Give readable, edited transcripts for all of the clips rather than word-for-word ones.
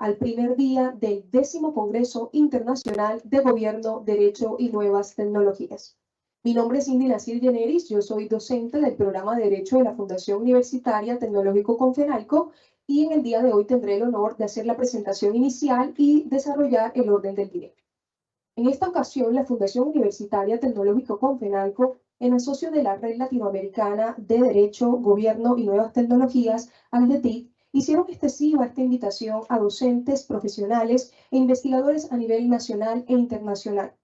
al primer día del 10º Congreso Internacional de Gobierno, Derecho y Nuevas Tecnologías. Mi nombre es Indy Nasir Yeneris, yo soy docente del programa de Derecho de la Fundación Universitaria Tecnológico Confenalco y en el día de hoy tendré el honor de hacer la presentación inicial y desarrollar el orden del día. En esta ocasión, la Fundación Universitaria Tecnológico Confenalco, en asocio de la Red Latinoamericana de Derecho, Gobierno y Nuevas Tecnologías, ALDETIC, hicieron extensiva esta invitación a docentes, profesionales e investigadores a nivel nacional e internacional,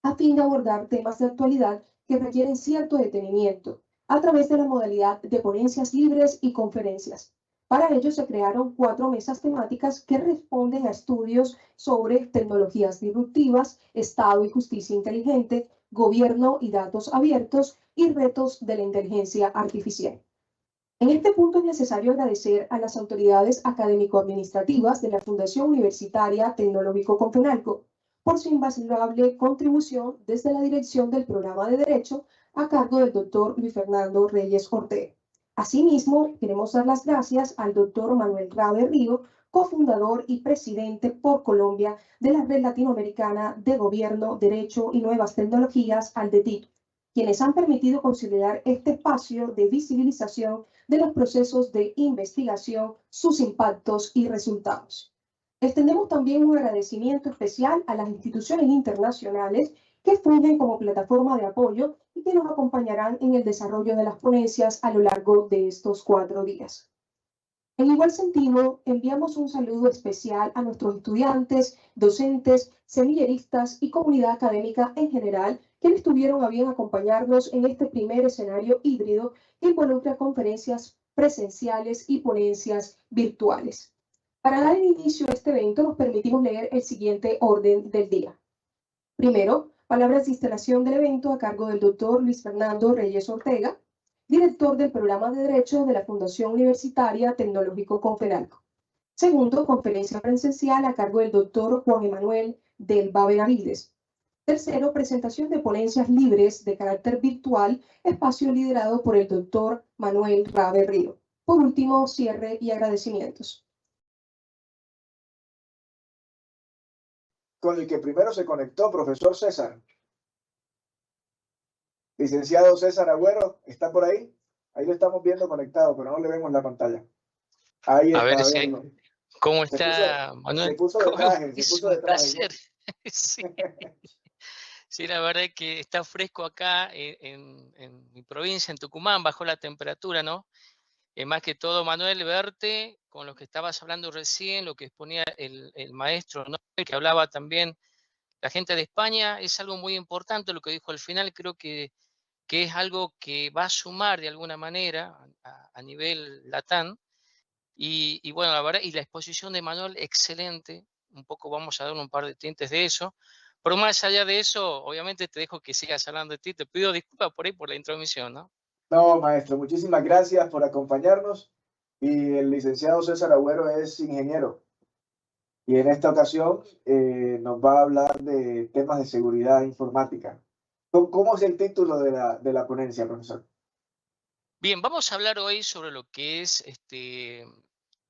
a fin de abordar temas de actualidad que requieren cierto detenimiento, a través de la modalidad de ponencias libres y conferencias. Para ello se crearon 4 mesas temáticas que responden a estudios sobre tecnologías disruptivas, Estado y justicia inteligente, gobierno y datos abiertos y retos de la inteligencia artificial. En este punto es necesario agradecer a las autoridades académico-administrativas de la Fundación Universitaria Tecnológico Confenalco por su invaluable contribución desde la dirección del programa de Derecho a cargo del doctor Luis Fernando Reyes Ortega. Asimismo, queremos dar las gracias al doctor Manuel Rabe Río, cofundador y presidente por Colombia de la Red Latinoamericana de Gobierno, Derecho y Nuevas Tecnologías, ALDETIC, quienes han permitido considerar este espacio de visibilización de los procesos de investigación, sus impactos y resultados. Extendemos también un agradecimiento especial a las instituciones internacionales que fungen como plataforma de apoyo y que nos acompañarán en el desarrollo de las ponencias a lo largo de estos 4 días. En igual sentido, enviamos un saludo especial a nuestros estudiantes, docentes, semilleristas y comunidad académica en general, quienes tuvieron a bien acompañarnos en este primer escenario híbrido que involucra conferencias presenciales y ponencias virtuales. Para dar inicio a este evento, nos permitimos leer el siguiente orden del día. Primero, palabras de instalación del evento a cargo del doctor Luis Fernando Reyes Ortega, director del programa de Derecho de la Fundación Universitaria Tecnológico Confenalco. Segundo, conferencia presencial a cargo del doctor Juan Emanuel Delva Benavides. Tercero, presentación de ponencias libres de carácter virtual, espacio liderado por el doctor Manuel Rabe Río. Por último, cierre y agradecimientos. Con el que primero se conectó, profesor César. Licenciado César Agüero, ¿está por ahí? Ahí lo estamos viendo conectado, pero no le vemos la pantalla. Ahí está. A ver, sí. ¿Cómo está, Manuel? Se puso de traje, se puso de traje. Sí. Sí, la verdad es que está fresco acá en mi provincia, en Tucumán, bajó la temperatura, ¿no? Más que todo, Manuel, verte con lo que estabas hablando recién, lo que exponía el maestro, ¿no? Que hablaba también la gente de España, es algo muy importante lo que dijo al final, creo que es algo que va a sumar de alguna manera a nivel LATAM. Y bueno, la verdad, y la exposición de Manuel, excelente. Un poco vamos a dar un par de tintes de eso. Pero más allá de eso, obviamente te dejo que sigas hablando de ti. Te pido disculpas por ahí por la intromisión, ¿no? No, maestro, muchísimas gracias por acompañarnos. Y el licenciado César Agüero es ingeniero. Y en esta ocasión nos va a hablar de temas de seguridad informática. ¿Cómo es el título de la ponencia, profesor? Bien, vamos a hablar hoy sobre lo que es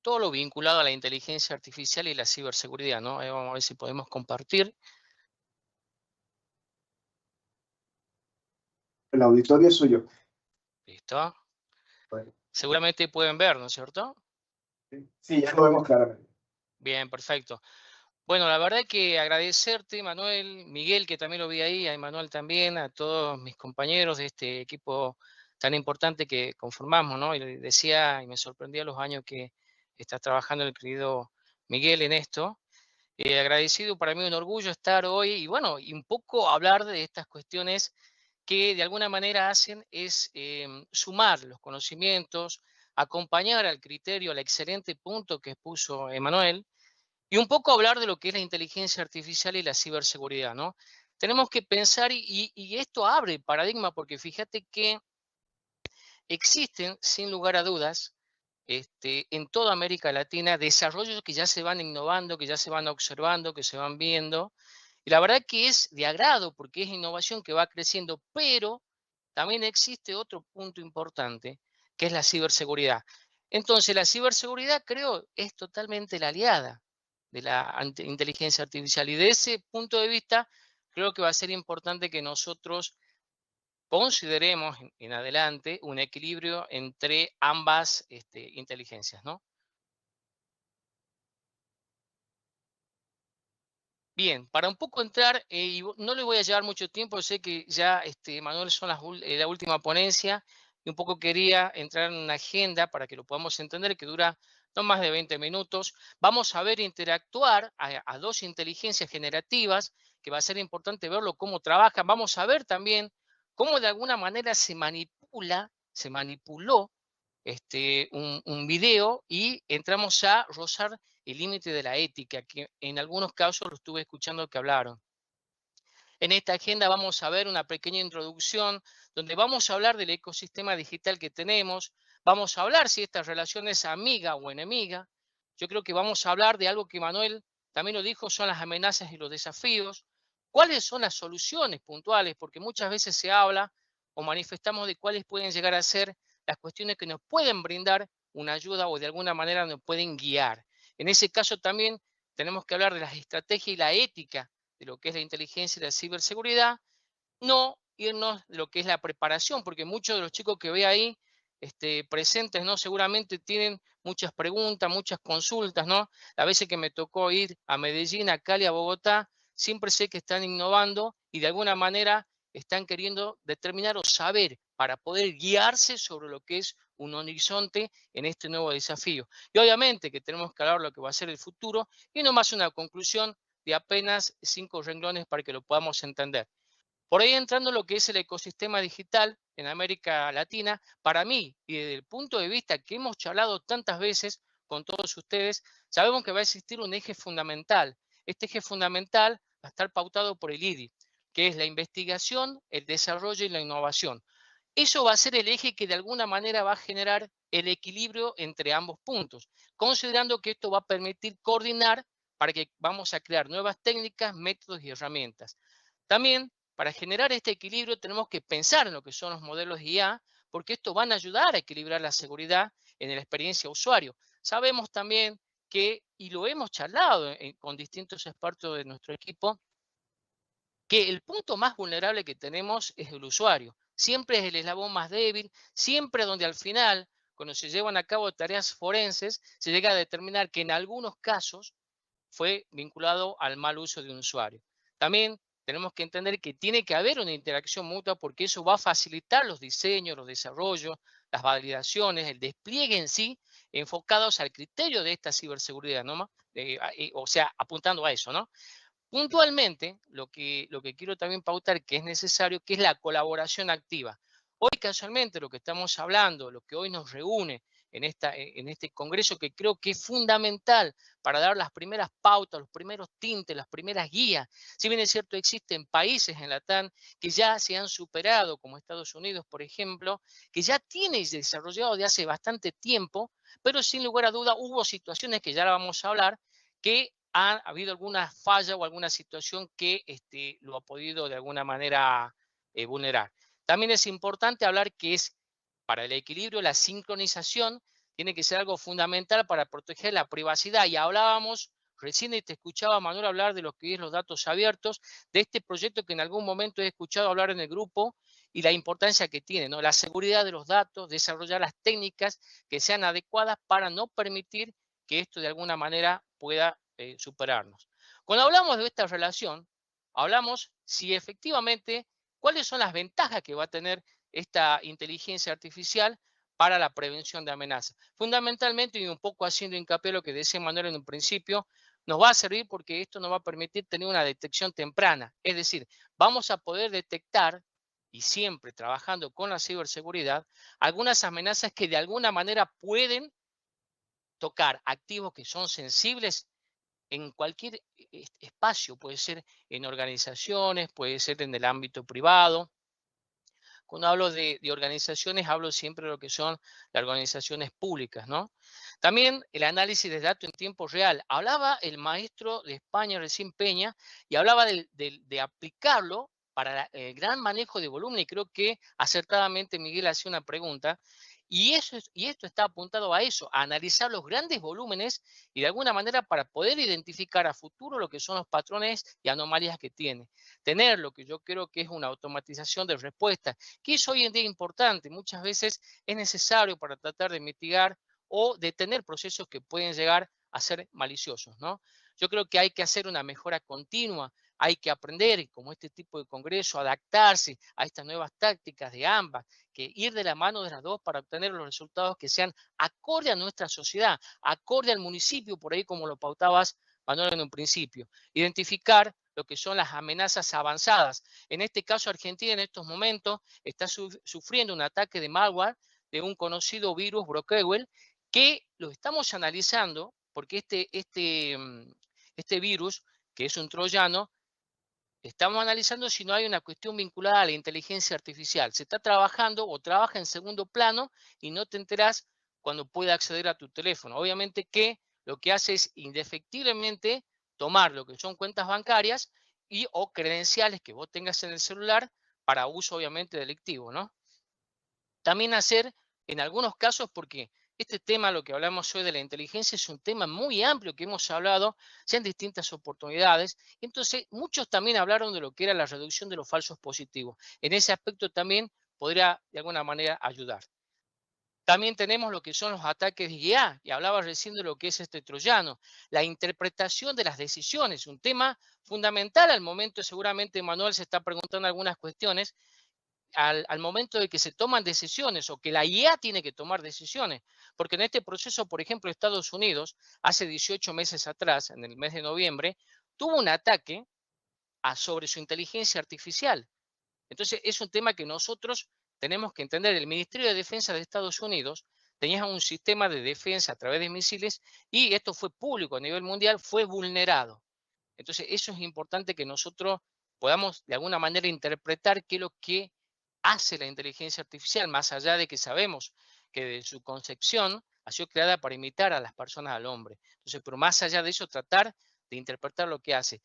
todo lo vinculado a la inteligencia artificial y la ciberseguridad, ¿no? Vamos a ver si podemos compartir. El auditorio es suyo. ¿Listo? Bueno. Seguramente pueden ver, ¿no es cierto? Sí, ya lo vemos claramente. Bien, perfecto. Bueno, la verdad que agradecerte, Manuel, Miguel, que también lo vi ahí, a Emanuel también, a todos mis compañeros de este equipo tan importante que conformamos, ¿no? Y le decía, y me sorprendía los años que está trabajando el querido Miguel en esto. Agradecido, para mí un orgullo estar hoy y bueno, y un poco hablar de estas cuestiones que de alguna manera hacen es sumar los conocimientos, acompañar al criterio, al excelente punto que expuso Emanuel, y un poco hablar de lo que es la inteligencia artificial y la ciberseguridad, ¿no? Tenemos que pensar, y esto abre paradigma, porque fíjate que existen, sin lugar a dudas, en toda América Latina, desarrollos que ya se van innovando, que ya se van observando, que se van viendo, y la verdad que es de agrado, porque es innovación que va creciendo, pero también existe otro punto importante, que es la ciberseguridad. Entonces, la ciberseguridad, creo, es totalmente la aliada de la inteligencia artificial. Y de ese punto de vista, creo que va a ser importante que nosotros consideremos en adelante un equilibrio entre ambas inteligencias, ¿no? Bien, para un poco entrar, y no le voy a llevar mucho tiempo, sé que ya, Manuel, son la última ponencia, y un poco quería entrar en una agenda para que lo podamos entender, que dura no más de 20 minutos. Vamos a ver interactuar a dos inteligencias generativas, que va a ser importante verlo cómo trabajan. Vamos a ver también cómo de alguna manera se manipuló un video y entramos a rozar el límite de la ética, que en algunos casos lo estuve escuchando que hablaron. En esta agenda vamos a ver una pequeña introducción donde vamos a hablar del ecosistema digital que tenemos, vamos a hablar si esta relación es amiga o enemiga. Yo creo que vamos a hablar de algo que Manuel también lo dijo, son las amenazas y los desafíos. ¿Cuáles son las soluciones puntuales? Porque muchas veces se habla o manifestamos de cuáles pueden llegar a ser las cuestiones que nos pueden brindar una ayuda o de alguna manera nos pueden guiar. En ese caso también tenemos que hablar de las estrategias y la ética de lo que es la inteligencia y la ciberseguridad, no irnos de lo que es la preparación, porque muchos de los chicos que ve ahí presentes, ¿no? Seguramente tienen muchas preguntas, muchas consultas, ¿no? A veces que me tocó ir a Medellín, a Cali, a Bogotá, siempre sé que están innovando y de alguna manera están queriendo determinar o saber para poder guiarse sobre lo que es un horizonte en este nuevo desafío. Y obviamente que tenemos que hablar de lo que va a ser el futuro y no más una conclusión de apenas 5 renglones para que lo podamos entender. Por ahí entrando en lo que es el ecosistema digital en América Latina, para mí, y desde el punto de vista que hemos charlado tantas veces con todos ustedes, sabemos que va a existir un eje fundamental. Este eje fundamental va a estar pautado por el IDI, que es la investigación, el desarrollo y la innovación. Eso va a ser el eje que de alguna manera va a generar el equilibrio entre ambos puntos, considerando que esto va a permitir coordinar para que vamos a crear nuevas técnicas, métodos y herramientas. También, para generar este equilibrio, tenemos que pensar en lo que son los modelos de IA, porque esto van a ayudar a equilibrar la seguridad en la experiencia usuario. Sabemos también que, y lo hemos charlado con distintos expertos de nuestro equipo, que el punto más vulnerable que tenemos es el usuario. Siempre es el eslabón más débil, siempre donde al final, cuando se llevan a cabo tareas forenses, se llega a determinar que en algunos casos fue vinculado al mal uso de un usuario. También tenemos que entender que tiene que haber una interacción mutua porque eso va a facilitar los diseños, los desarrollos, las validaciones, el despliegue en sí, enfocados al criterio de esta ciberseguridad, ¿no? O sea, apuntando a eso, ¿no? Puntualmente, lo que quiero también pautar que es necesario, que es la colaboración activa. Hoy casualmente lo que estamos hablando, lo que hoy nos reúne en este congreso, que creo que es fundamental para dar las primeras pautas, los primeros tintes, las primeras guías. Si bien es cierto, existen países en Latam que ya se han superado, como Estados Unidos, por ejemplo, que ya tiene desarrollado de hace bastante tiempo, pero sin lugar a duda hubo situaciones que ya la vamos a hablar, que ha habido alguna falla o alguna situación que lo ha podido de alguna manera vulnerar. También es importante hablar que es para el equilibrio, la sincronización tiene que ser algo fundamental para proteger la privacidad. Y hablábamos, recién te escuchaba Manuel hablar de lo que es los datos abiertos, de este proyecto que en algún momento he escuchado hablar en el grupo y la importancia que tiene, ¿no? La seguridad de los datos, desarrollar las técnicas que sean adecuadas para no permitir que esto de alguna manera pueda superarnos. Cuando hablamos de esta relación, hablamos si efectivamente cuáles son las ventajas que va a tener esta inteligencia artificial para la prevención de amenazas. Fundamentalmente, y un poco haciendo hincapié en lo que decía Manuel en un principio, nos va a servir porque esto nos va a permitir tener una detección temprana. Es decir, vamos a poder detectar, y siempre trabajando con la ciberseguridad, algunas amenazas que de alguna manera pueden tocar activos que son sensibles en cualquier espacio, puede ser en organizaciones, puede ser en el ámbito privado. Cuando hablo de organizaciones, hablo siempre de lo que son las organizaciones públicas, ¿no? También el análisis de datos en tiempo real. Hablaba el maestro de España, recién Peña, y hablaba de aplicarlo para el gran manejo de volumen, y creo que acertadamente Miguel hacía una pregunta, Y esto está apuntado a eso, a analizar los grandes volúmenes y de alguna manera para poder identificar a futuro lo que son los patrones y anomalías que tiene. Tener lo que yo creo que es una automatización de respuesta, que es hoy en día importante. Muchas veces es necesario para tratar de mitigar o detener procesos que pueden llegar a ser maliciosos, ¿no? Yo creo que hay que hacer una mejora continua, hay que aprender, como este tipo de congreso, adaptarse a estas nuevas tácticas de ambas, que ir de la mano de las dos para obtener los resultados que sean acorde a nuestra sociedad, acorde al municipio, por ahí como lo pautabas, Manuel, en un principio. Identificar lo que son las amenazas avanzadas. En este caso, Argentina en estos momentos está sufriendo un ataque de malware de un conocido virus, Brockwell, que lo estamos analizando porque este virus, que es un troyano, estamos analizando si no hay una cuestión vinculada a la inteligencia artificial. Se está trabajando o trabaja en segundo plano y no te enterás cuando puede acceder a tu teléfono. Obviamente que lo que hace es indefectiblemente tomar lo que son cuentas bancarias y o credenciales que vos tengas en el celular para uso obviamente delictivo, ¿no? También hacer en algunos casos, porque este tema, lo que hablamos hoy de la inteligencia, es un tema muy amplio que hemos hablado ya en distintas oportunidades. Entonces, muchos también hablaron de lo que era la reducción de los falsos positivos. En ese aspecto también podría de alguna manera ayudar. También tenemos lo que son los ataques de IA, y hablaba recién de lo que es este troyano, la interpretación de las decisiones, un tema fundamental al momento. Seguramente Manuel se está preguntando algunas cuestiones al momento de que se toman decisiones o que la IA tiene que tomar decisiones. Porque en este proceso, por ejemplo, Estados Unidos, hace 18 meses atrás, en el mes de noviembre, tuvo un ataque sobre su inteligencia artificial. Entonces, es un tema que nosotros tenemos que entender. El Ministerio de Defensa de Estados Unidos tenía un sistema de defensa a través de misiles y esto fue público a nivel mundial, fue vulnerado. Entonces, eso es importante que nosotros podamos de alguna manera interpretar qué es lo que hace la inteligencia artificial, más allá de que sabemos que de su concepción ha sido creada para imitar a las personas, al hombre. Entonces, pero más allá de eso, tratar de interpretar lo que hace.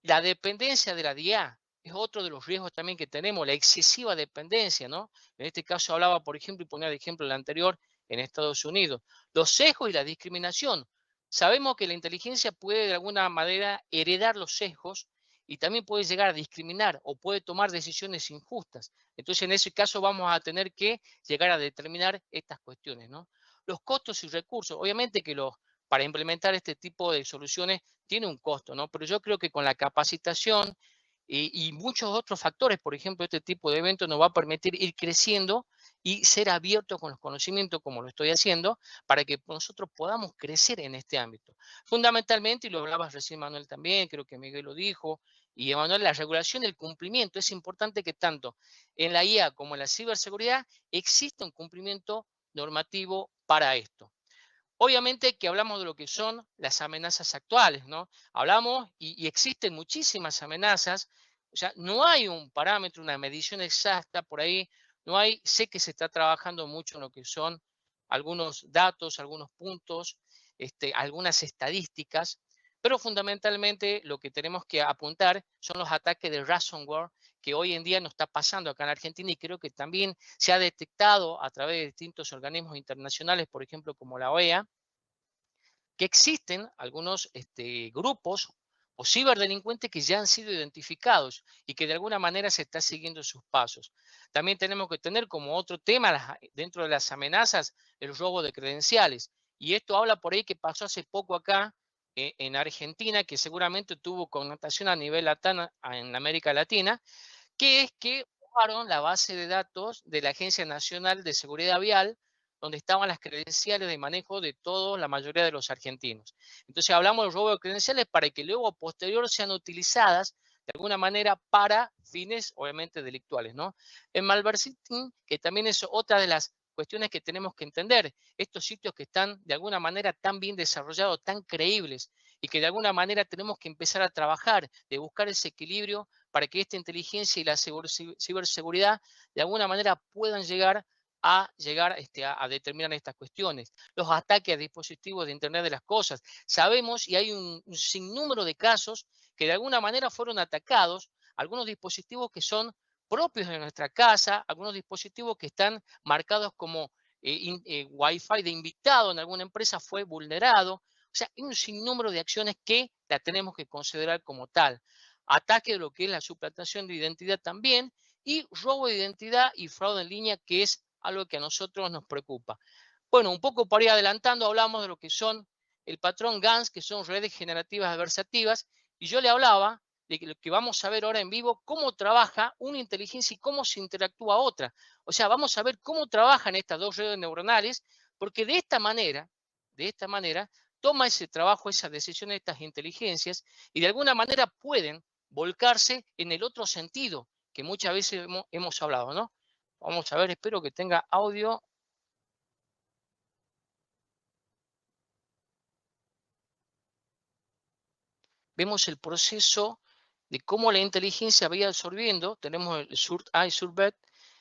La dependencia de la DIA es otro de los riesgos también que tenemos, la excesiva dependencia, ¿no? En este caso hablaba, por ejemplo, y ponía de ejemplo el anterior, en Estados Unidos. Los sesgos y la discriminación. Sabemos que la inteligencia puede de alguna manera heredar los sesgos y también puede llegar a discriminar o puede tomar decisiones injustas. Entonces, en ese caso vamos a tener que llegar a determinar estas cuestiones, ¿no? Los costos y recursos. Obviamente que para implementar este tipo de soluciones tiene un costo, ¿no? Pero yo creo que con la capacitación y muchos otros factores, por ejemplo, este tipo de eventos nos va a permitir ir creciendo y ser abierto con los conocimientos, como lo estoy haciendo, para que nosotros podamos crecer en este ámbito. Fundamentalmente, y lo hablabas recién, Manuel, también, creo que Miguel lo dijo, y Emanuel, la regulación y el cumplimiento. Es importante que tanto en la IA como en la ciberseguridad exista un cumplimiento normativo para esto. Obviamente que hablamos de lo que son las amenazas actuales, ¿no? Hablamos y existen muchísimas amenazas, o sea, no hay un parámetro, una medición exacta por ahí, no hay, sé que se está trabajando mucho en lo que son algunos datos, algunos puntos, algunas estadísticas, pero fundamentalmente lo que tenemos que apuntar son los ataques de ransomware que hoy en día nos está pasando acá en Argentina, y creo que también se ha detectado a través de distintos organismos internacionales, por ejemplo, como la OEA, que existen algunos grupos o ciberdelincuentes que ya han sido identificados y que de alguna manera se está siguiendo sus pasos. También tenemos que tener como otro tema dentro de las amenazas el robo de credenciales. Y esto habla por ahí que pasó hace poco acá en Argentina, que seguramente tuvo connotación a nivel en América Latina, que es que robaron la base de datos de la Agencia Nacional de Seguridad Vial, donde estaban las credenciales de manejo de toda la mayoría de los argentinos. Entonces hablamos del robo de credenciales para que luego posterior sean utilizadas de alguna manera para fines obviamente delictuales, ¿no? El malversating, que también es otra de las cuestiones que tenemos que entender, estos sitios que están de alguna manera tan bien desarrollados, tan creíbles, y que de alguna manera tenemos que empezar a trabajar, de buscar ese equilibrio para que esta inteligencia y la ciberseguridad de alguna manera puedan llegar a determinar estas cuestiones. Los ataques a dispositivos de Internet de las Cosas. Sabemos, y hay un sinnúmero de casos que de alguna manera fueron atacados, algunos dispositivos que son propios de nuestra casa, algunos dispositivos que están marcados como Wi-Fi de invitado en alguna empresa fue vulnerado. O sea, hay un sinnúmero de acciones que la tenemos que considerar como tal. Ataque de lo que es la suplantación de identidad también, y robo de identidad y fraude en línea, que es algo que a nosotros nos preocupa. Bueno, un poco para ir adelantando, hablamos de lo que son el patrón GANs, que son redes generativas adversativas, y yo le hablaba de lo que vamos a ver ahora en vivo, cómo trabaja una inteligencia y cómo se interactúa otra. O sea, vamos a ver cómo trabajan estas dos redes neuronales, porque de esta manera, toma ese trabajo, esas decisiones, estas inteligencias, y de alguna manera pueden volcarse en el otro sentido, que muchas veces hemos hablado, ¿no? Vamos a ver, espero que tenga audio. Vemos el proceso de cómo la inteligencia va absorbiendo. Tenemos el SURT A y SURT B.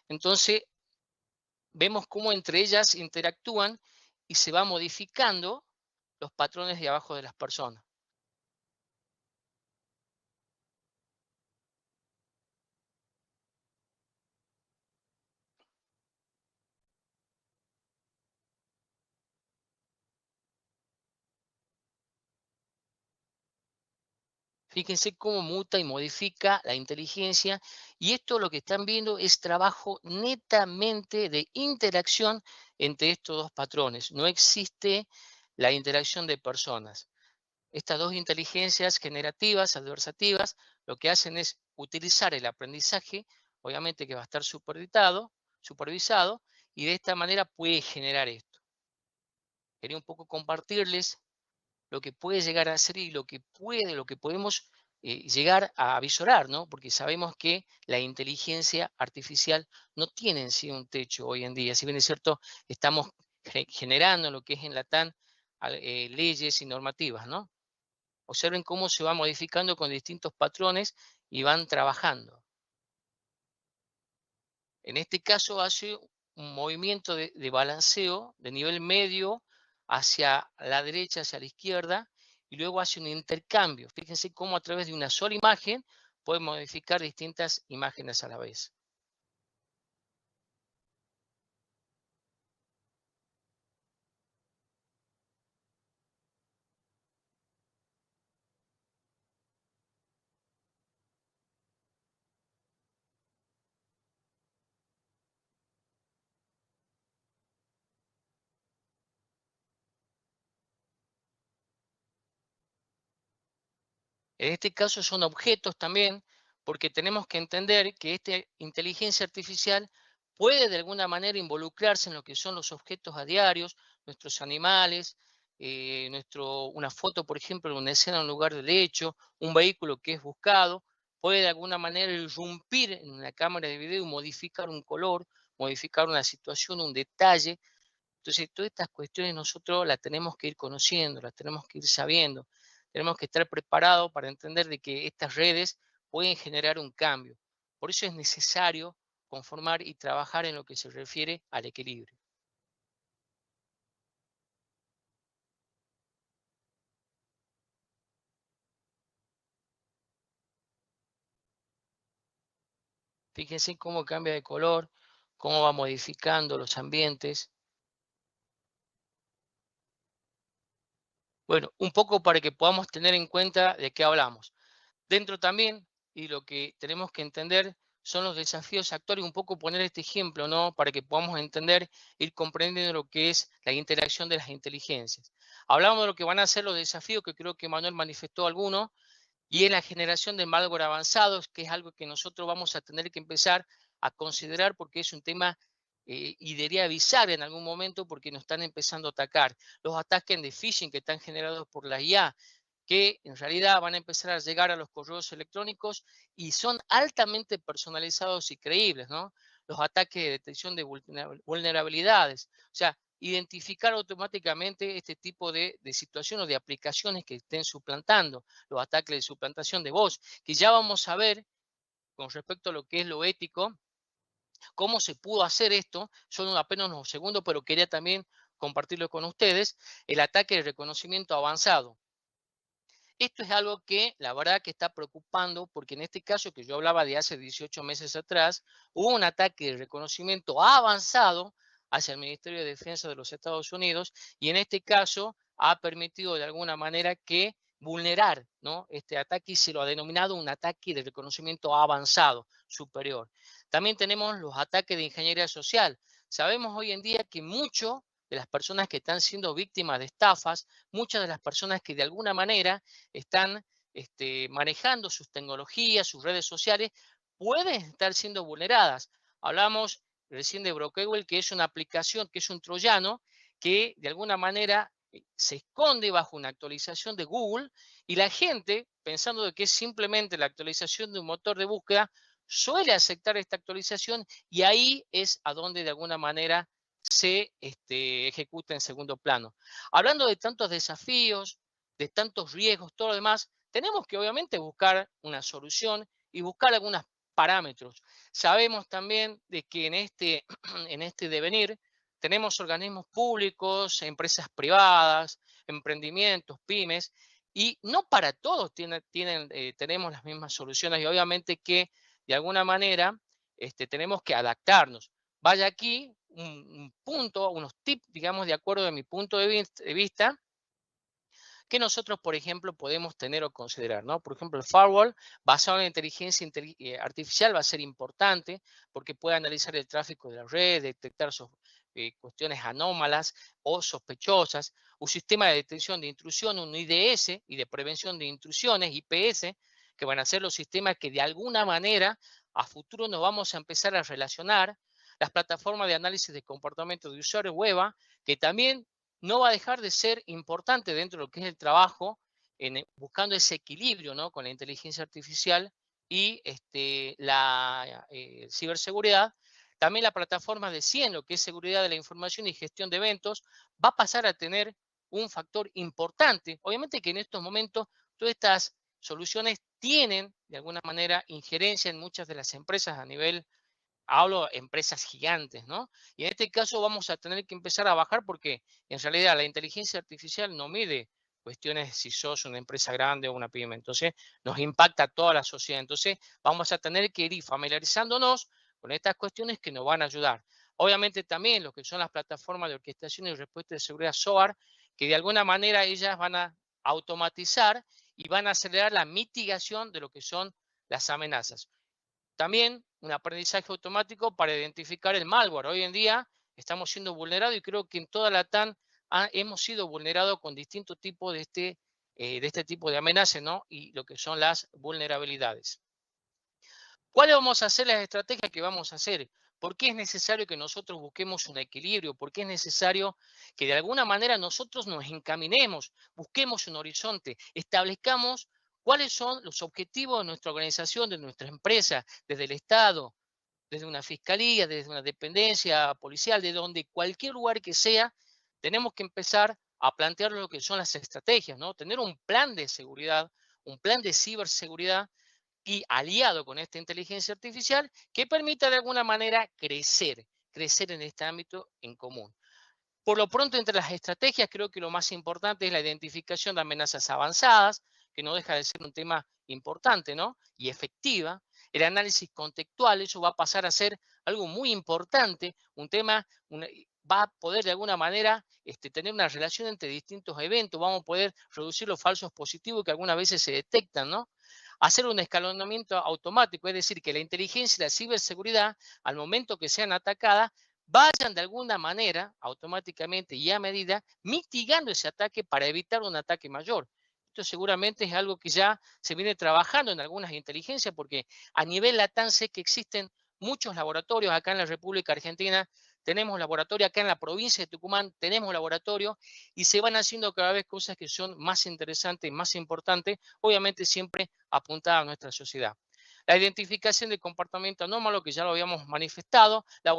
Entonces, vemos cómo entre ellas interactúan y se va modificando los patrones de abajo de las personas. Fíjense cómo muta y modifica la inteligencia, y esto lo que están viendo es trabajo netamente de interacción entre estos dos patrones. No existe la interacción de personas. Estas dos inteligencias generativas, adversativas, lo que hacen es utilizar el aprendizaje, obviamente que va a estar supervisado, y de esta manera puede generar esto. Quería un poco compartirles lo que puede llegar a ser y lo que podemos llegar a visorar, ¿no? Porque sabemos que la inteligencia artificial no tiene en sí un techo hoy en día. Si bien es cierto, estamos generando lo que es en Latam leyes y normativas, ¿no? Observen cómo se va modificando con distintos patrones y van trabajando. En este caso hace un movimiento de balanceo de nivel medio hacia la derecha, hacia la izquierda, y luego hace un intercambio. Fíjense cómo a través de una sola imagen puede modificar distintas imágenes a la vez. En este caso son objetos también, porque tenemos que entender que esta inteligencia artificial puede de alguna manera involucrarse en lo que son los objetos a diarios, nuestros animales, una foto, por ejemplo, de una escena en un lugar del hecho, un vehículo que es buscado, puede de alguna manera irrumpir en una cámara de video y modificar un color, modificar una situación, un detalle. Entonces, todas estas cuestiones nosotros las tenemos que ir conociendo, las tenemos que ir sabiendo. Tenemos que estar preparados para entender de que estas redes pueden generar un cambio. Por eso es necesario conformar y trabajar en lo que se refiere al equilibrio. Fíjense cómo cambia de color, cómo va modificando los ambientes. Bueno, un poco para que podamos tener en cuenta de qué hablamos. Dentro también, y lo que tenemos que entender son los desafíos actuales, un poco poner este ejemplo, ¿no? Para que podamos entender, ir comprendiendo lo que es la interacción de las inteligencias. Hablamos de lo que van a ser los desafíos, que creo que Manuel manifestó algunos, y es la generación de malware avanzados, que es algo que nosotros vamos a tener que empezar a considerar porque es un tema y debería avisar en algún momento porque nos están empezando a atacar. Los ataques de phishing que están generados por la IA, que en realidad van a empezar a llegar a los correos electrónicos y son altamente personalizados y creíbles, ¿no? Los ataques de detección de vulnerabilidades. O sea, identificar automáticamente este tipo de situaciones o de aplicaciones que estén suplantando, los ataques de suplantación de voz, que ya vamos a ver con respecto a lo que es lo ético, cómo se pudo hacer esto. Son apenas unos segundos, pero quería también compartirlo con ustedes, el ataque de reconocimiento avanzado. Esto es algo que la verdad que está preocupando porque en este caso que yo hablaba de hace 18 meses atrás, hubo un ataque de reconocimiento avanzado hacia el Ministerio de Defensa de los Estados Unidos, y en este caso ha permitido de alguna manera que vulnerar, ¿no?, este ataque, y se lo ha denominado un ataque de reconocimiento avanzado, superior. También tenemos los ataques de ingeniería social. Sabemos hoy en día que muchas de las personas que están siendo víctimas de estafas, muchas de las personas que de alguna manera están manejando sus tecnologías, sus redes sociales, pueden estar siendo vulneradas. Hablamos recién de Brokeable, que es una aplicación, que es un troyano, que de alguna manera se esconde bajo una actualización de Google, y la gente, pensando de que es simplemente la actualización de un motor de búsqueda, suele aceptar esta actualización, y ahí es a donde de alguna manera se ejecuta en segundo plano. Hablando de tantos desafíos, de tantos riesgos, todo lo demás, tenemos que obviamente buscar una solución y buscar algunos parámetros. Sabemos también de que en este devenir tenemos organismos públicos, empresas privadas, emprendimientos, pymes, y no para todos tenemos las mismas soluciones, y obviamente que de alguna manera tenemos que adaptarnos. Vaya aquí un punto, unos tips, digamos, de acuerdo de mi punto de vista, que nosotros, por ejemplo, podemos tener o considerar, ¿no? Por ejemplo, el firewall basado en la inteligencia artificial va a ser importante porque puede analizar el tráfico de la red, detectar cuestiones anómalas o sospechosas. Un sistema de detención de intrusión, un IDS, y de prevención de intrusiones, IPS, que van a ser los sistemas que de alguna manera a futuro nos vamos a empezar a relacionar. Las plataformas de análisis de comportamiento de usuario, WEBA, que también no va a dejar de ser importante dentro de lo que es el trabajo, buscando ese equilibrio, ¿no?, con la inteligencia artificial y la ciberseguridad. También la plataforma de CIEM, lo que es seguridad de la información y gestión de eventos, va a pasar a tener un factor importante. Obviamente que en estos momentos todas estas soluciones tienen de alguna manera injerencia en muchas de las empresas a nivel, hablo de empresas gigantes, ¿no? Y en este caso vamos a tener que empezar a bajar, porque en realidad la inteligencia artificial no mide cuestiones si sos una empresa grande o una pyme. Entonces nos impacta a toda la sociedad. Entonces vamos a tener que ir familiarizándonos con estas cuestiones que nos van a ayudar. Obviamente también lo que son las plataformas de orquestación y respuesta de seguridad SOAR, que de alguna manera ellas van a automatizar y van a acelerar la mitigación de lo que son las amenazas. También un aprendizaje automático para identificar el malware. Hoy en día estamos siendo vulnerados, y creo que en toda la TAM hemos sido vulnerados con distintos tipos de este tipo de amenazas, ¿no?, y lo que son las vulnerabilidades. ¿Cuáles vamos a hacer las estrategias que vamos a hacer? ¿Por qué es necesario que nosotros busquemos un equilibrio? ¿Por qué es necesario que de alguna manera nosotros nos encaminemos, busquemos un horizonte, establezcamos cuáles son los objetivos de nuestra organización, de nuestra empresa, desde el Estado, desde una fiscalía, desde una dependencia policial, de donde cualquier lugar que sea? Tenemos que empezar a plantear lo que son las estrategias, ¿no? Tener un plan de seguridad, un plan de ciberseguridad, y aliado con esta inteligencia artificial, que permita de alguna manera crecer en este ámbito en común. Por lo pronto, entre las estrategias, creo que lo más importante es la identificación de amenazas avanzadas, que no deja de ser un tema importante, ¿no?, y efectiva. El análisis contextual, eso va a pasar a ser algo muy importante, un tema, va a poder de alguna manera tener una relación entre distintos eventos, vamos a poder reducir los falsos positivos que algunas veces se detectan, ¿no? Hacer un escalonamiento automático, es decir, que la inteligencia y la ciberseguridad, al momento que sean atacadas, vayan de alguna manera automáticamente y a medida mitigando ese ataque para evitar un ataque mayor. Esto seguramente es algo que ya se viene trabajando en algunas inteligencias, porque a nivel LATAM sé que existen muchos laboratorios. Acá en la República Argentina tenemos laboratorio, acá en la provincia de Tucumán tenemos laboratorio, y se van haciendo cada vez cosas que son más interesantes, más importantes, obviamente siempre apuntadas a nuestra sociedad. La identificación de comportamiento anómalo, que ya lo habíamos manifestado, la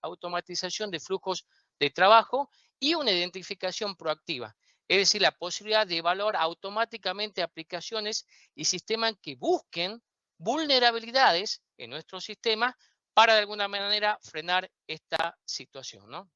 automatización de flujos de trabajo y una identificación proactiva, es decir, la posibilidad de evaluar automáticamente aplicaciones y sistemas que busquen vulnerabilidades en nuestro sistema para de alguna manera frenar esta situación, ¿no?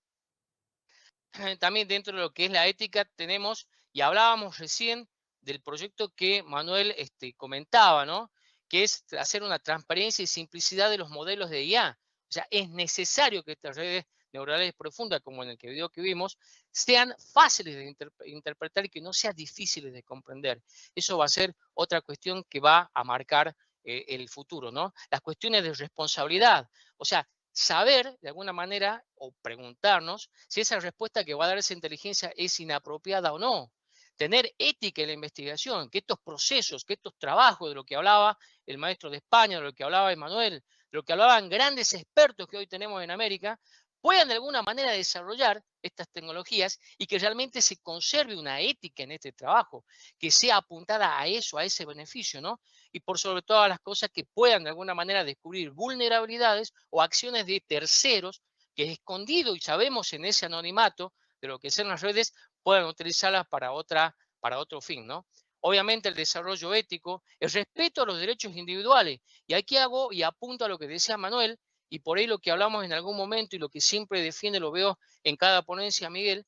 También dentro de lo que es la ética tenemos, y hablábamos recién del proyecto que Manuel comentaba, ¿no?, que es hacer una transparencia y simplicidad de los modelos de IA. O sea, es necesario que estas redes neurales profundas, como en el video que vimos, sean fáciles de interpretar y que no sean difíciles de comprender. Eso va a ser otra cuestión que va a marcar el futuro, ¿no? Las cuestiones de responsabilidad, o sea, saber de alguna manera o preguntarnos si esa respuesta que va a dar esa inteligencia es inapropiada o no. Tener ética en la investigación, que estos procesos, que estos trabajos de lo que hablaba el maestro de España, de lo que hablaba Emanuel, de lo que hablaban grandes expertos que hoy tenemos en América, puedan de alguna manera desarrollar estas tecnologías y que realmente se conserve una ética en este trabajo, que sea apuntada a eso, a ese beneficio, ¿no? Y por sobre todas las cosas que puedan de alguna manera descubrir vulnerabilidades o acciones de terceros que escondido y sabemos en ese anonimato de lo que son las redes, puedan utilizarlas para otro fin, ¿no? Obviamente el desarrollo ético, el respeto a los derechos individuales. Y aquí hago y apunto a lo que decía Manuel, y por ahí lo que hablamos en algún momento y lo que siempre defiende, lo veo en cada ponencia, Miguel,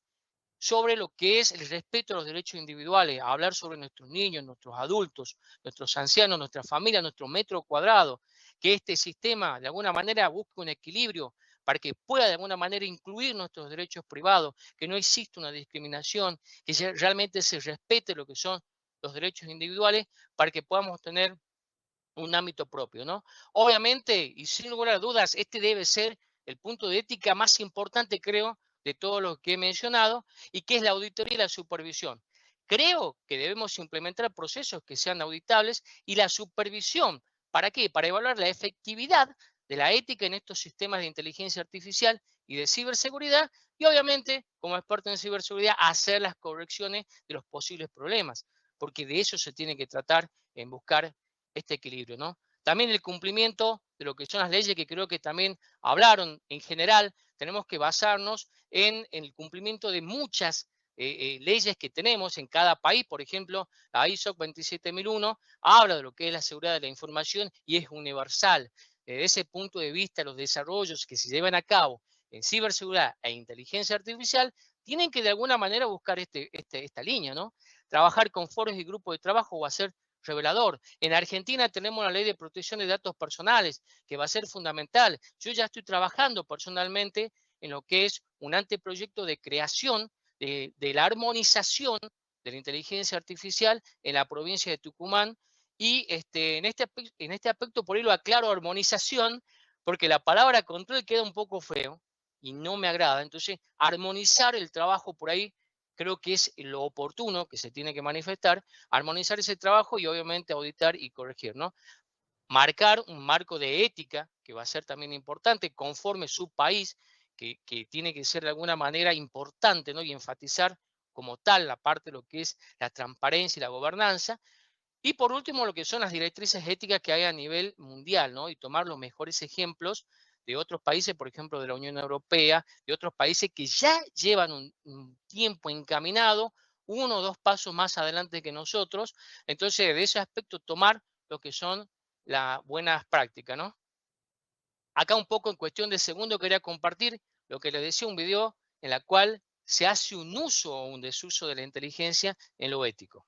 sobre lo que es el respeto a los derechos individuales, a hablar sobre nuestros niños, nuestros adultos, nuestros ancianos, nuestra familia, nuestro metro cuadrado, que este sistema de alguna manera busque un equilibrio para que pueda de alguna manera incluir nuestros derechos privados, que no exista una discriminación, que realmente se respete lo que son los derechos individuales para que podamos tener un ámbito propio, ¿no? Obviamente, y sin lugar a dudas, este debe ser el punto de ética más importante, creo, de todo lo que he mencionado, y que es la auditoría y la supervisión. Creo que debemos implementar procesos que sean auditables y la supervisión. ¿Para qué? Para evaluar la efectividad de la ética en estos sistemas de inteligencia artificial y de ciberseguridad, y obviamente, como experto en ciberseguridad, hacer las correcciones de los posibles problemas, porque de eso se tiene que tratar en buscar este equilibrio, ¿no? También el cumplimiento de lo que son las leyes, que creo que también hablaron en general, tenemos que basarnos en el cumplimiento de muchas leyes que tenemos en cada país. Por ejemplo, la ISO 27001 habla de lo que es la seguridad de la información y es universal. Desde ese punto de vista, los desarrollos que se llevan a cabo en ciberseguridad e inteligencia artificial tienen que de alguna manera buscar esta línea, ¿no? Trabajar con foros y grupos de trabajo va a ser revelador. En Argentina tenemos una ley de protección de datos personales que va a ser fundamental. Yo ya estoy trabajando personalmente en lo que es un anteproyecto de creación de la armonización de la inteligencia artificial en la provincia de Tucumán. Y en este aspecto, por ahí lo aclaro, armonización, porque la palabra control queda un poco feo y no me agrada. Entonces, armonizar el trabajo por ahí creo que es lo oportuno que se tiene que manifestar, armonizar ese trabajo y obviamente auditar y corregir, ¿no? Marcar un marco de ética, que va a ser también importante, conforme su país, que tiene que ser de alguna manera importante, ¿no? Y enfatizar como tal la parte de lo que es la transparencia y la gobernanza. Y por último, lo que son las directrices éticas que hay a nivel mundial, ¿no? Y tomar los mejores ejemplos de otros países, por ejemplo, de la Unión Europea, de otros países que ya llevan un tiempo encaminado, uno o dos pasos más adelante que nosotros. Entonces, de ese aspecto, tomar lo que son las buenas prácticas, ¿no? Acá un poco en cuestión de segundo quería compartir lo que les decía, un video en la cual se hace un uso o un desuso de la inteligencia en lo ético.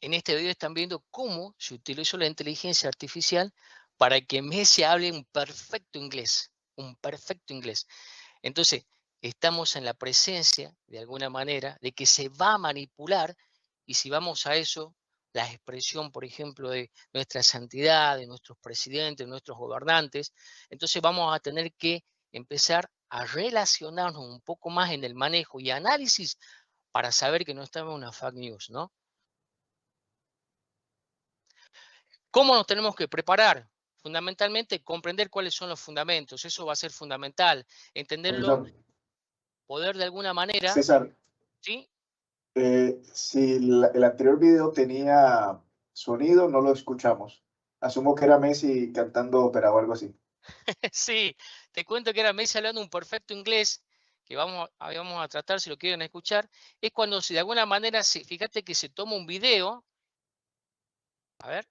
En este video están viendo cómo se utilizó la inteligencia artificial para que Messi hable un perfecto inglés, un perfecto inglés. Entonces, estamos en la presencia, de alguna manera, de que se va a manipular, y si vamos a eso, la expresión, por ejemplo, de nuestra santidad, de nuestros presidentes, de nuestros gobernantes, entonces vamos a tener que empezar a relacionarnos un poco más en el manejo y análisis para saber que no estamos en una fake news, ¿no? ¿Cómo nos tenemos que preparar? Fundamentalmente, comprender cuáles son los fundamentos. Eso va a ser fundamental. Entenderlo, Profesor, poder de alguna manera, César, ¿sí? si el anterior video tenía sonido, no lo escuchamos. Asumo que era Messi cantando ópera o algo así. Sí, te cuento que era Messi hablando un perfecto inglés, que vamos a tratar si lo quieren escuchar. Es cuando si de alguna manera, fíjate que se toma un video. A ver,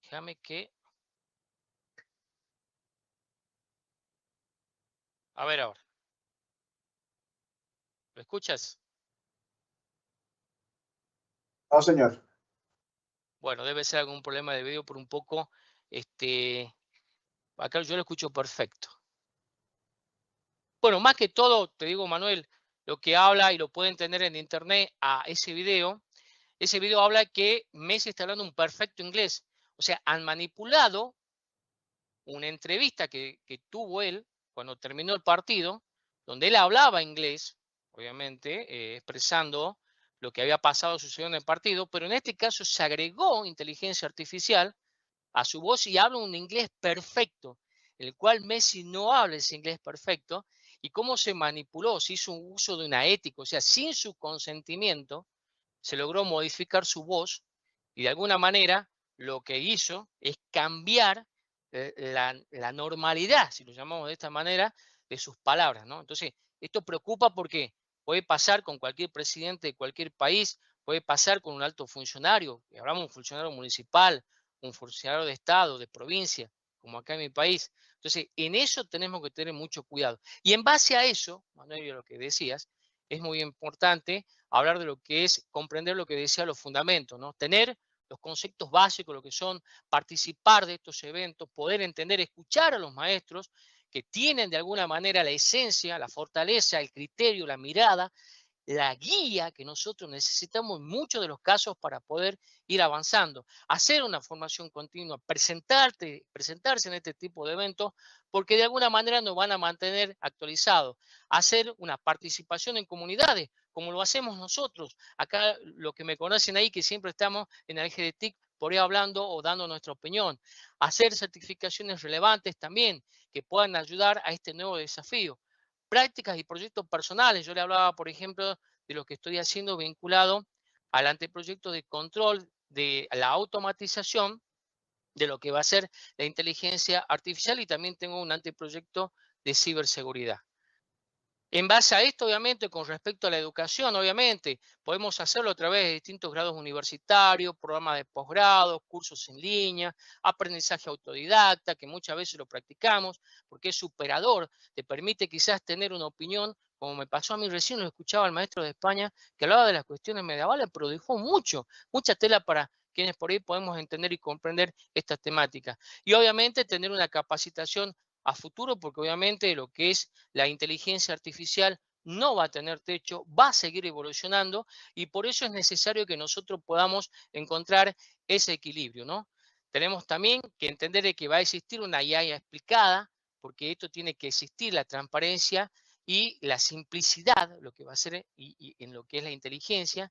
déjame que... A ver ahora. ¿Lo escuchas? No, señor. Bueno, debe ser algún problema de video por un poco. Acá yo lo escucho perfecto. Bueno, más que todo, te digo, Manuel, lo que habla y lo pueden tener en internet a ese video habla que Messi está hablando un perfecto inglés. O sea, han manipulado una entrevista que tuvo él cuando terminó el partido, donde él hablaba inglés, obviamente, expresando lo que había pasado, sucedió en el partido, pero en este caso se agregó inteligencia artificial a su voz y habla un inglés perfecto, el cual Messi no habla ese inglés perfecto, y cómo se manipuló, se hizo un uso de una ética, o sea, sin su consentimiento, se logró modificar su voz y de alguna manera lo que hizo es cambiar la normalidad, si lo llamamos de esta manera, de sus palabras, ¿no? Entonces, esto preocupa porque puede pasar con cualquier presidente de cualquier país, puede pasar con un alto funcionario, hablamos de un funcionario municipal, un funcionario de Estado, de provincia, como acá en mi país. Entonces, en eso tenemos que tener mucho cuidado. Y en base a eso, Manuel, lo que decías, es muy importante hablar de lo que es comprender lo que decía los fundamentos, ¿no? Tener los conceptos básicos, lo que son participar de estos eventos, poder entender, escuchar a los maestros que tienen de alguna manera la esencia, la fortaleza, el criterio, la mirada, la guía que nosotros necesitamos en muchos de los casos para poder ir avanzando. Hacer una formación continua, presentarse en este tipo de eventos, porque de alguna manera nos van a mantener actualizados. Hacer una participación en comunidades, como lo hacemos nosotros. Acá, los que me conocen ahí, que siempre estamos en el eje de TIC, por ahí hablando o dando nuestra opinión. Hacer certificaciones relevantes también, que puedan ayudar a este nuevo desafío. Prácticas y proyectos personales. Yo le hablaba, por ejemplo, de lo que estoy haciendo vinculado al anteproyecto de control de la automatización de lo que va a ser la inteligencia artificial, y también tengo un anteproyecto de ciberseguridad. En base a esto, obviamente, con respecto a la educación, obviamente, podemos hacerlo a través de distintos grados universitarios, programas de posgrado, cursos en línea, aprendizaje autodidacta, que muchas veces lo practicamos, porque es superador, te permite quizás tener una opinión, como me pasó a mí recién, lo escuchaba al maestro de España, que hablaba de las cuestiones medievales, pero dejó mucha tela para quienes por ahí podemos entender y comprender estas temáticas. Y obviamente tener una capacitación a futuro, porque obviamente lo que es la inteligencia artificial no va a tener techo, va a seguir evolucionando, y por eso es necesario que nosotros podamos encontrar ese equilibrio, ¿no? Tenemos también que entender de que va a existir una IA explicada, porque esto tiene que existir, la transparencia y la simplicidad, lo que va a ser y en lo que es la inteligencia,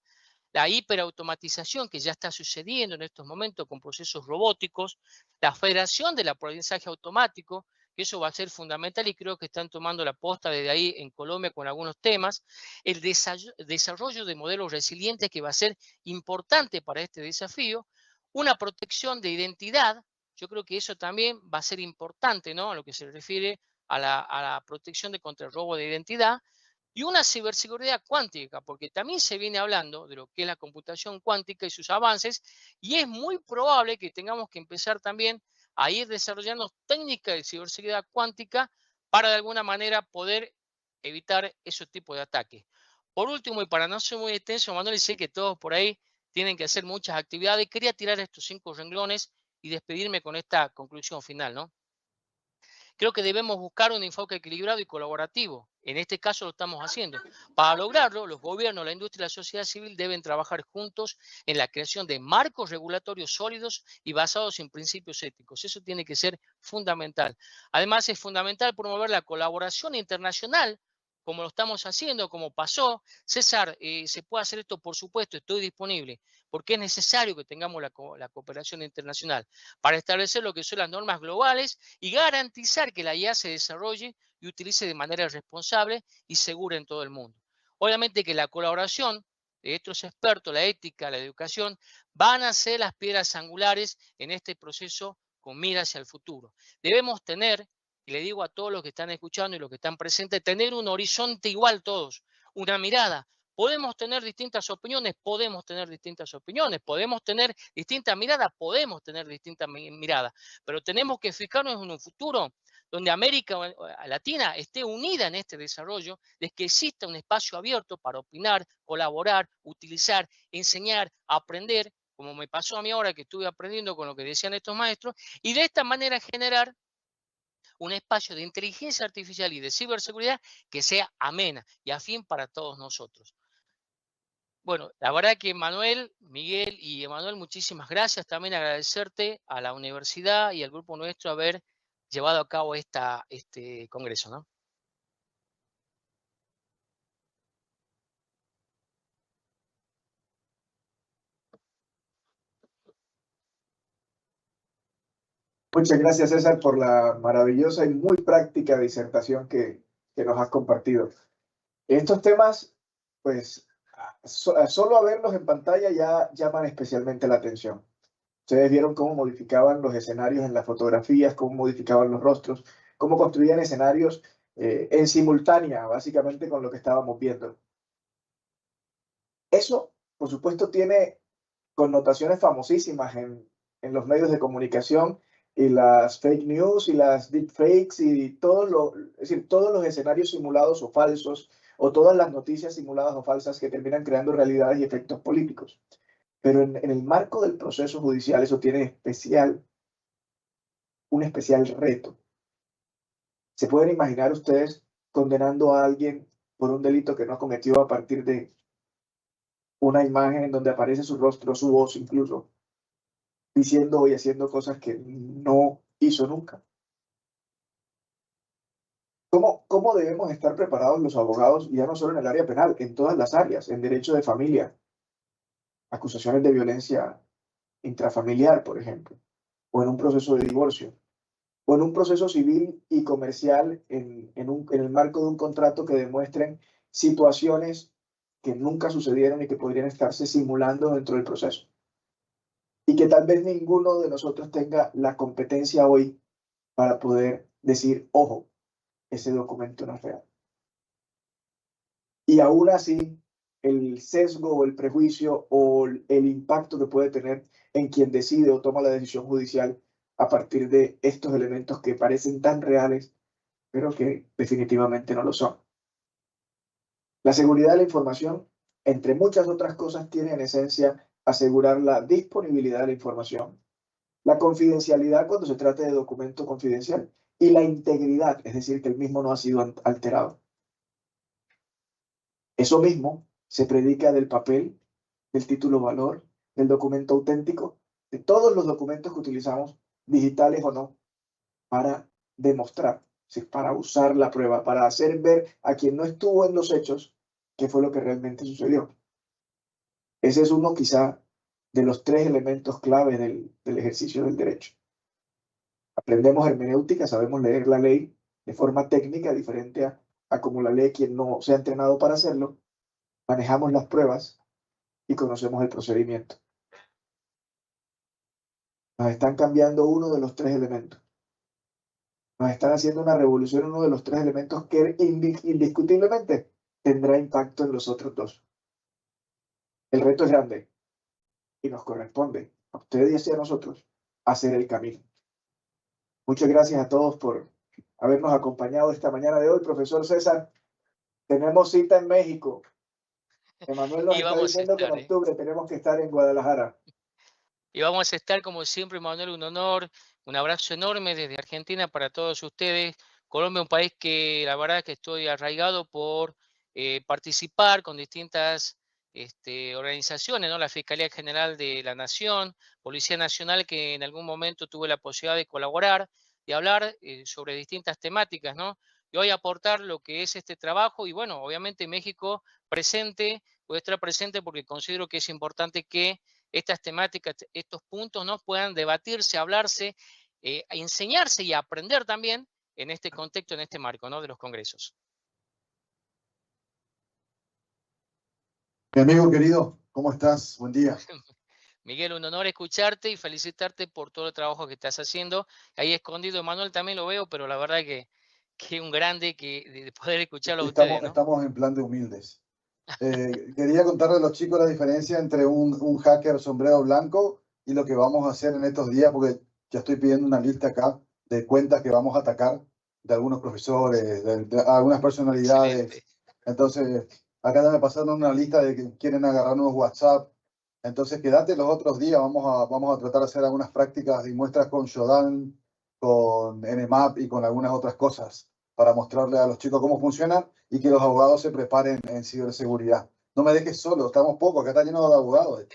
la hiperautomatización que ya está sucediendo en estos momentos con procesos robóticos, la federación del aprendizaje automático, que eso va a ser fundamental y creo que están tomando la posta desde ahí en Colombia con algunos temas, el desarrollo de modelos resilientes que va a ser importante para este desafío, una protección de identidad, yo creo que eso también va a ser importante, ¿no? A lo que se refiere a la protección contra el robo de identidad, y una ciberseguridad cuántica, porque también se viene hablando de lo que es la computación cuántica y sus avances, y es muy probable que tengamos que empezar también a ir desarrollando técnicas de ciberseguridad cuántica para de alguna manera poder evitar ese tipo de ataques. Por último, y para no ser muy extenso, Manuel, sé que todos por ahí tienen que hacer muchas actividades, quería tirar estos 5 renglones y despedirme con esta conclusión final, ¿no? Creo que debemos buscar un enfoque equilibrado y colaborativo. En este caso lo estamos haciendo. Para lograrlo, los gobiernos, la industria y la sociedad civil deben trabajar juntos en la creación de marcos regulatorios sólidos y basados en principios éticos. Eso tiene que ser fundamental. Además, es fundamental promover la colaboración internacional, como lo estamos haciendo, como pasó. César, se puede hacer esto, por supuesto, estoy disponible, porque es necesario que tengamos la cooperación internacional para establecer lo que son las normas globales y garantizar que la IA se desarrolle y utilice de manera responsable y segura en todo el mundo. Obviamente que la colaboración de estos expertos, la ética, la educación, van a ser las piedras angulares en este proceso con miras hacia el futuro. Debemos tener, y le digo a todos los que están escuchando y los que están presentes, tener un horizonte igual todos, una mirada. Podemos tener distintas opiniones, podemos tener distintas miradas, pero tenemos que fijarnos en un futuro donde América Latina esté unida en este desarrollo, de que exista un espacio abierto para opinar, colaborar, utilizar, enseñar, aprender, como me pasó a mí ahora que estuve aprendiendo con lo que decían estos maestros, y de esta manera generar un espacio de inteligencia artificial y de ciberseguridad que sea amena y afín para todos nosotros. Bueno, la verdad que Manuel, Miguel y Emanuel, muchísimas gracias. También agradecerte a la universidad y al grupo nuestro haber llevado a cabo este congreso, ¿no? Muchas gracias, César, por la maravillosa y muy práctica disertación que nos has compartido. Estos temas, pues, solo a verlos en pantalla ya llaman especialmente la atención. Ustedes vieron cómo modificaban los escenarios en las fotografías, cómo modificaban los rostros, cómo construían escenarios en simultánea, básicamente con lo que estábamos viendo. Eso, por supuesto, tiene connotaciones famosísimas en los medios de comunicación y las fake news y las deepfakes y es decir, todos los escenarios simulados o falsos o todas las noticias simuladas o falsas que terminan creando realidades y efectos políticos. Pero en el marco del proceso judicial eso tiene un especial reto. ¿Se pueden imaginar ustedes condenando a alguien por un delito que no cometió a partir de una imagen en donde aparece su rostro, su voz incluso, diciendo y haciendo cosas que no hizo nunca? ¿Cómo debemos estar preparados los abogados, ya no solo en el área penal, en todas las áreas, en derecho de familia, acusaciones de violencia intrafamiliar, por ejemplo, o en un proceso de divorcio, o en un proceso civil y comercial en el marco de un contrato que demuestren situaciones que nunca sucedieron y que podrían estarse simulando dentro del proceso? Y que tal vez ninguno de nosotros tenga la competencia hoy para poder decir, ojo, ese documento no es real. Y aún así, el sesgo o el prejuicio o el impacto que puede tener en quien decide o toma la decisión judicial a partir de estos elementos que parecen tan reales, pero que definitivamente no lo son. La seguridad de la información, entre muchas otras cosas, tiene en esencia asegurar la disponibilidad de la información, la confidencialidad cuando se trata de documento confidencial y la integridad, es decir, que el mismo no ha sido alterado. Eso mismo se predica del papel, del título valor, del documento auténtico, de todos los documentos que utilizamos, digitales o no, para demostrar, para usar la prueba, para hacer ver a quien no estuvo en los hechos qué fue lo que realmente sucedió. Ese es uno quizá de los tres elementos clave del ejercicio del derecho. Aprendemos hermenéutica, sabemos leer la ley de forma técnica, diferente a como la lee quien no se ha entrenado para hacerlo. Manejamos las pruebas y conocemos el procedimiento. Nos están cambiando uno de los tres elementos. Nos están haciendo una revolución, uno de los tres elementos que indiscutiblemente tendrá impacto en los otros dos. El reto es grande y nos corresponde a ustedes y a nosotros hacer el camino. Muchas gracias a todos por habernos acompañado esta mañana de hoy. Profesor César, tenemos cita en México. Emanuel nos está diciendo que en octubre tenemos que estar en Guadalajara. Y vamos a estar, como siempre, Manuel, un honor, un abrazo enorme desde Argentina para todos ustedes. Colombia, un país que la verdad que estoy arraigado por participar con distintas organizaciones, ¿no? La Fiscalía General de la Nación, Policía Nacional, que en algún momento tuve la posibilidad de colaborar, de hablar sobre distintas temáticas, ¿no? Y hoy aportar lo que es este trabajo y bueno, obviamente México presente, puede estar presente porque considero que es importante que estas temáticas, estos puntos, ¿no? Puedan debatirse, hablarse, enseñarse y aprender también en este contexto, en este marco, ¿no? De los congresos. Mi amigo querido, ¿cómo estás? Buen día. Miguel, un honor escucharte y felicitarte por todo el trabajo que estás haciendo. Ahí escondido, Emanuel también lo veo, pero la verdad que un grande de poder escucharlo a ustedes, ¿no? Estamos en plan de humildes. Quería contarle a los chicos la diferencia entre un hacker sombrero blanco y lo que vamos a hacer en estos días, porque ya estoy pidiendo una lista acá de cuentas que vamos a atacar de algunos profesores, de algunas personalidades. Excelente. Entonces, acá me pasaron una lista de que quieren agarrarnos WhatsApp. Entonces, quédate los otros días, vamos a tratar de hacer algunas prácticas y muestras con Shodan, con Nmap y con algunas otras cosas para mostrarle a los chicos cómo funcionan y que los abogados se preparen en ciberseguridad. No me dejes solo, estamos pocos, acá está lleno de abogados.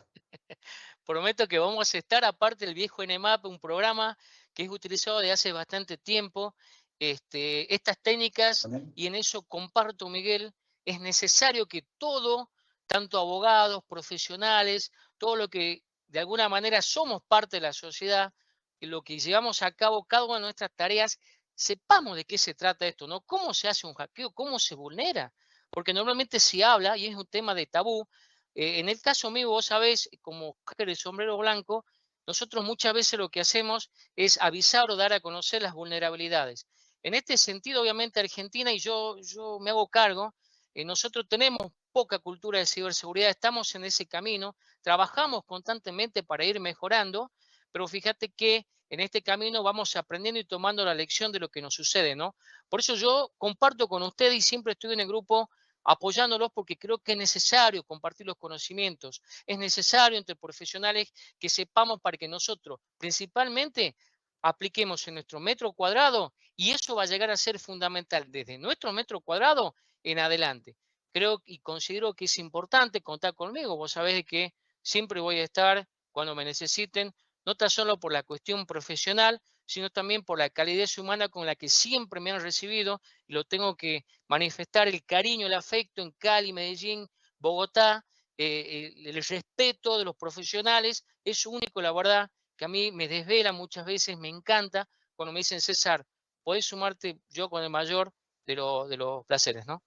Prometo que vamos a estar, aparte del viejo Nmap, un programa que es utilizado desde hace bastante tiempo. Estas técnicas, ¿También? y en eso comparto, Miguel, es necesario que todo, tanto abogados, profesionales, todo lo que de alguna manera somos parte de la sociedad, que lo que llevamos a cabo cada una de nuestras tareas, sepamos de qué se trata esto, ¿no? ¿Cómo se hace un hackeo? ¿Cómo se vulnera? Porque normalmente se habla, y es un tema de tabú. En el caso mío, vos sabés, como hacker de sombrero blanco, nosotros muchas veces lo que hacemos es avisar o dar a conocer las vulnerabilidades. En este sentido, obviamente, Argentina, y yo me hago cargo, nosotros tenemos poca cultura de ciberseguridad, estamos en ese camino, trabajamos constantemente para ir mejorando, pero fíjate que en este camino vamos aprendiendo y tomando la lección de lo que nos sucede, ¿no? Por eso yo comparto con ustedes y siempre estoy en el grupo apoyándolos porque creo que es necesario compartir los conocimientos, es necesario entre profesionales que sepamos para que nosotros principalmente apliquemos en nuestro metro cuadrado y eso va a llegar a ser fundamental desde nuestro metro cuadrado en adelante. Creo y considero que es importante contar conmigo, vos sabés que siempre voy a estar cuando me necesiten, no tan solo por la cuestión profesional, sino también por la calidez humana con la que siempre me han recibido y lo tengo que manifestar el cariño, el afecto en Cali, Medellín, Bogotá, el respeto de los profesionales es único, la verdad, que a mí me desvela muchas veces, me encanta cuando me dicen, César, podés sumarte yo con el mayor de los placeres, ¿no?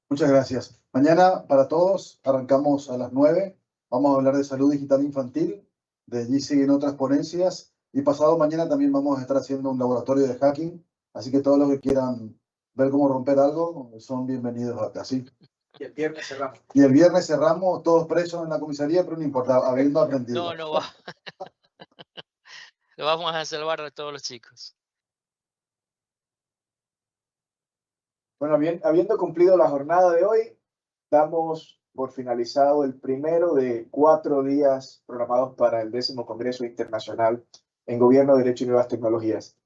Muchas gracias. Mañana para todos arrancamos a las 9. Vamos a hablar de salud digital infantil. De allí siguen otras ponencias. Y pasado mañana también vamos a estar haciendo un laboratorio de hacking. Así que todos los que quieran ver cómo romper algo son bienvenidos acá. ¿Sí? Y el viernes cerramos. Y el viernes cerramos todos presos en la comisaría, pero no importa, habiendo aprendido. No va. Lo vamos a salvar a todos los chicos. Bueno, bien, habiendo cumplido la jornada de hoy, damos por finalizado el primero de 4 días programados para el 10º Congreso Internacional en Gobierno, Derecho y Nuevas Tecnologías.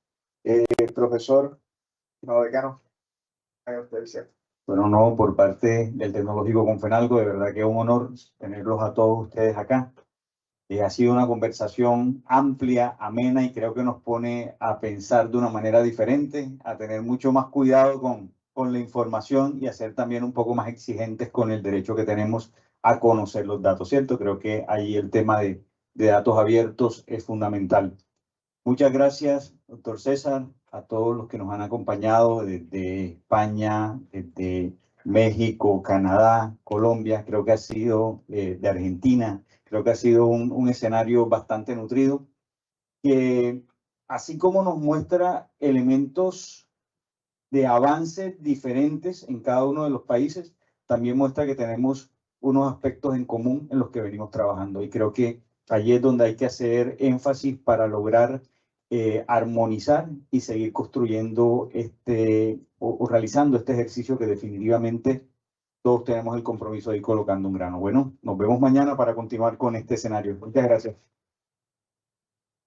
Profesor, no, decano, haga usted el cierre. Bueno, no, por parte del Tecnológico Confenalco, de verdad que es un honor tenerlos a todos ustedes acá. Ha sido una conversación amplia, amena y creo que nos pone a pensar de una manera diferente, a tener mucho más cuidado con la información y a ser también un poco más exigentes con el derecho que tenemos a conocer los datos, ¿cierto? Creo que ahí el tema de datos abiertos es fundamental. Muchas gracias, doctor César, a todos los que nos han acompañado desde España, desde México, Canadá, Colombia, creo que ha sido de Argentina, creo que ha sido un escenario bastante nutrido, que así como nos muestra elementos de avance diferentes en cada uno de los países, también muestra que tenemos unos aspectos en común en los que venimos trabajando. Y creo que allí es donde hay que hacer énfasis para lograr armonizar y seguir construyendo o realizando este ejercicio que definitivamente todos tenemos el compromiso de ir colocando un grano. Bueno, nos vemos mañana para continuar con este escenario. Muchas gracias.